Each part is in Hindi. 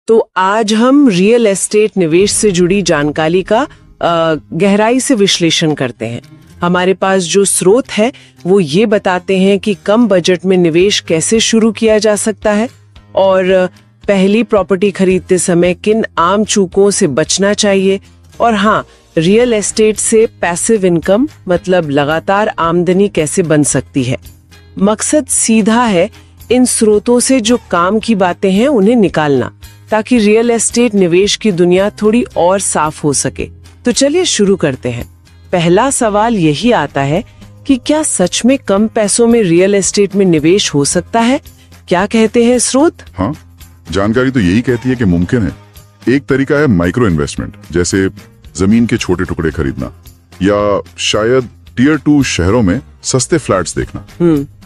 तो आज हम रियल एस्टेट निवेश से जुड़ी जानकारी का गहराई से विश्लेषण करते हैं। हमारे पास जो स्रोत है वो ये बताते हैं कि कम बजट में निवेश कैसे शुरू किया जा सकता है और पहली प्रॉपर्टी खरीदते समय किन आम चूकों से बचना चाहिए, और हाँ, रियल एस्टेट से पैसिव इनकम मतलब लगातार आमदनी कैसे बन सकती है। मकसद सीधा है, इन स्रोतों से जो काम की बातें हैं उन्हें निकालना, ताकि रियल एस्टेट निवेश की दुनिया थोड़ी और साफ हो सके। तो चलिए शुरू करते हैं। पहला सवाल यही आता है कि क्या सच में कम पैसों में रियल एस्टेट में निवेश हो सकता है? क्या कहते हैं स्रोत? हाँ, जानकारी तो यही कहती है कि मुमकिन है। एक तरीका है माइक्रो इन्वेस्टमेंट, जैसे जमीन के छोटे टुकड़े खरीदना या शायद टियर 2 शहरों में सस्ते फ्लैट्स देखना।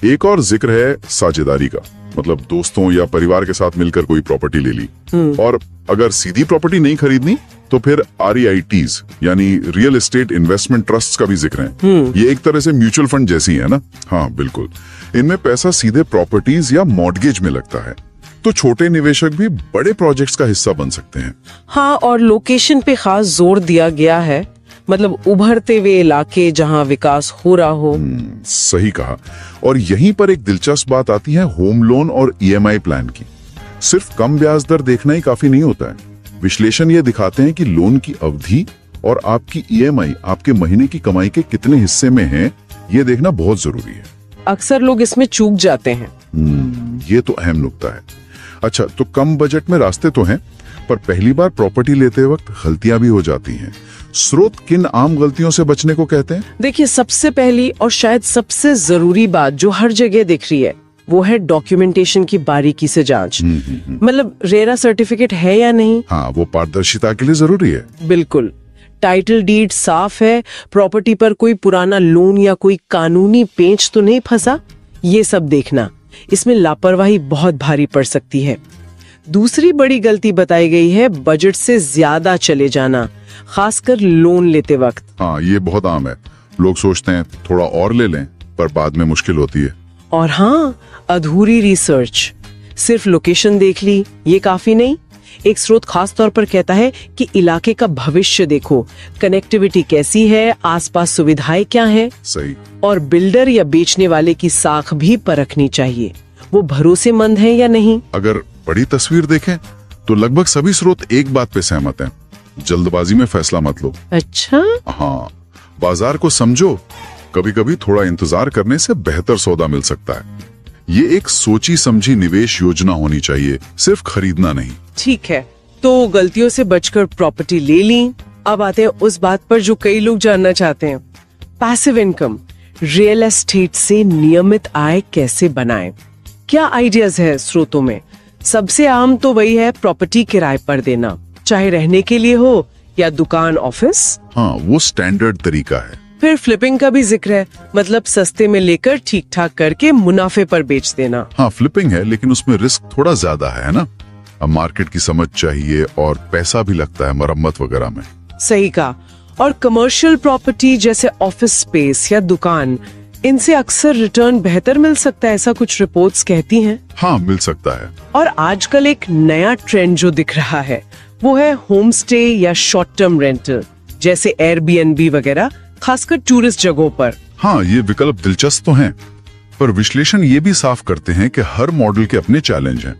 एक और जिक्र है साझेदारी का, मतलब दोस्तों या परिवार के साथ मिलकर कोई प्रॉपर्टी ले ली। और अगर सीधी प्रॉपर्टी नहीं खरीदनी तो फिर REITs यानी रियल एस्टेट इन्वेस्टमेंट ट्रस्ट का भी जिक्र है। ये एक तरह से म्यूचुअल फंड जैसी है ना। हाँ बिल्कुल, इनमें पैसा सीधे प्रॉपर्टीज या मॉर्गेज में लगता है, तो छोटे निवेशक भी बड़े प्रोजेक्ट्स का हिस्सा बन सकते हैं। हाँ, और लोकेशन पे खास जोर दिया गया है, मतलब उभरते हुए इलाके जहाँ विकास हो रहा हो। सही कहा। और यहीं पर एक दिलचस्प बात आती है होम लोन और EMI प्लान की। सिर्फ कम ब्याज दर देखना ही काफी नहीं होता है। विश्लेषण ये दिखाते हैं कि लोन की अवधि और आपकी EMI आपके महीने की कमाई के कितने हिस्से में है, ये देखना बहुत जरूरी है। अक्सर लोग इसमें चूक जाते हैं। ये तो अहम नुकता है। अच्छा, तो कम बजट में रास्ते तो हैं, पर पहली बार प्रॉपर्टी लेते वक्त गलतियां भी हो जाती हैं। स्रोत किन आम गलतियों से बचने को कहते हैं? देखिए, सबसे पहली और शायद सबसे जरूरी बात जो हर जगह दिख रही है वो है डॉक्यूमेंटेशन की बारीकी से जांच। मतलब रेरा सर्टिफिकेट है या नहीं। हाँ, वो पारदर्शिता के लिए जरूरी है। बिल्कुल। टाइटल डीड साफ है, प्रॉपर्टी पर कोई पुराना लोन या कोई कानूनी पेंच तो नहीं फंसा, ये सब देखना। इसमें लापरवाही बहुत भारी पड़ सकती है। दूसरी बड़ी गलती बताई गई है बजट से ज्यादा चले जाना, खासकर लोन लेते वक्त। हाँ, ये बहुत आम है। लोग सोचते हैं थोड़ा और ले लें, पर बाद में मुश्किल होती है। और हाँ, अधूरी रिसर्च, सिर्फ लोकेशन देख ली ये काफी नहीं। एक स्रोत खास तौर पर कहता है कि इलाके का भविष्य देखो, कनेक्टिविटी कैसी है, आसपास सुविधाएं क्या हैं। सही। और बिल्डर या बेचने वाले की साख भी परखनी चाहिए, वो भरोसेमंद है या नहीं। अगर बड़ी तस्वीर देखें तो लगभग सभी स्रोत एक बात पे सहमत हैं, जल्दबाजी में फैसला मत लो। अच्छा। हाँ, बाजार को समझो, कभी कभी थोड़ा इंतजार करने से बेहतर सौदा मिल सकता है। ये एक सोची समझी निवेश योजना होनी चाहिए, सिर्फ खरीदना नहीं। ठीक है, तो गलतियों से बचकर प्रॉपर्टी ले ली। अब आते हैं उस बात पर जो कई लोग जानना चाहते हैं, पैसिव इनकम, रियल एस्टेट से नियमित आय कैसे बनाएं? क्या आइडियाज है स्रोतों में? सबसे आम तो वही है प्रॉपर्टी किराए पर देना, चाहे रहने के लिए हो या दुकान ऑफिस। हाँ, वो स्टैंडर्ड तरीका है। फिर फ्लिपिंग का भी जिक्र है, मतलब सस्ते में लेकर ठीक ठाक करके मुनाफे पर बेच देना। हाँ, फ्लिपिंग है, लेकिन उसमें रिस्क थोड़ा ज्यादा है ना। अब मार्केट की समझ चाहिए और पैसा भी लगता है मरम्मत वगैरह में। सही कहा। और कमर्शियल प्रॉपर्टी जैसे ऑफिस स्पेस या दुकान, इनसे अक्सर रिटर्न बेहतर मिल सकता है, ऐसा कुछ रिपोर्ट्स कहती हैं। हाँ, मिल सकता है। और आजकल एक नया ट्रेंड जो दिख रहा है वो है होम स्टे या शॉर्ट टर्म रेंटल, जैसे Airbnb वगैरह, खासकर टूरिस्ट जगहों पर। हाँ, ये विकल्प दिलचस्प तो हैं, पर विश्लेषण ये भी साफ करते हैं कि हर मॉडल के अपने चैलेंज हैं।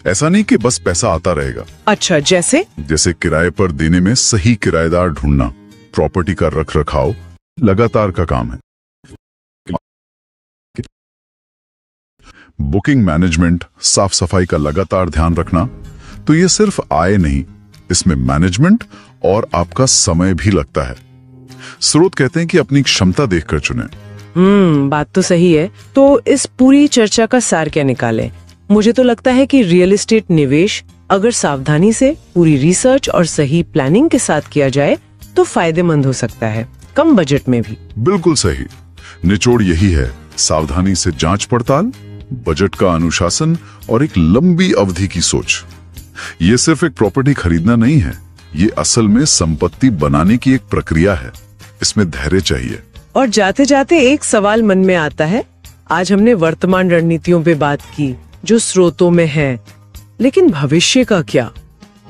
ऐसा नहीं कि बस पैसा आता रहेगा। अच्छा, जैसे किराए पर देने में सही किराएदार ढूंढना, प्रॉपर्टी का रख रखाव लगातार का काम है। बुकिंग मैनेजमेंट, साफ सफाई का लगातार ध्यान रखना, तो ये सिर्फ आय नहीं, इसमें मैनेजमेंट और आपका समय भी लगता है। स्रोत कहते हैं कि अपनी क्षमता देखकर चुनें। बात तो सही है। तो इस पूरी चर्चा का सार क्या निकालें? मुझे तो लगता है कि रियल एस्टेट निवेश अगर सावधानी से, पूरी रिसर्च और सही प्लानिंग के साथ किया जाए तो फायदेमंद हो सकता है, कम बजट में भी। बिल्कुल सही। निचोड़ यही है, सावधानी से जांच पड़ताल, बजट का अनुशासन और एक लंबी अवधि की सोच। ये सिर्फ एक प्रॉपर्टी खरीदना नहीं है, ये असल में संपत्ति बनाने की एक प्रक्रिया है। इसमें धैर्य चाहिए। और जाते जाते एक सवाल मन में आता है, आज हमने वर्तमान रणनीतियों पे बात की जो स्रोतों में है, लेकिन भविष्य का क्या?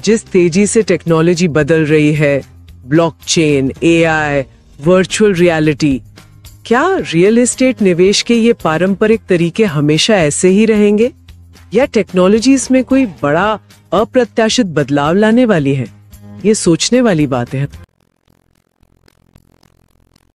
जिस तेजी से टेक्नोलॉजी बदल रही है, ब्लॉकचेन, एआई, वर्चुअल रियलिटी, क्या रियल एस्टेट निवेश के ये पारंपरिक तरीके हमेशा ऐसे ही रहेंगे या टेक्नोलॉजी इसमें कोई बड़ा अप्रत्याशित बदलाव लाने वाली है? ये सोचने वाली बात है।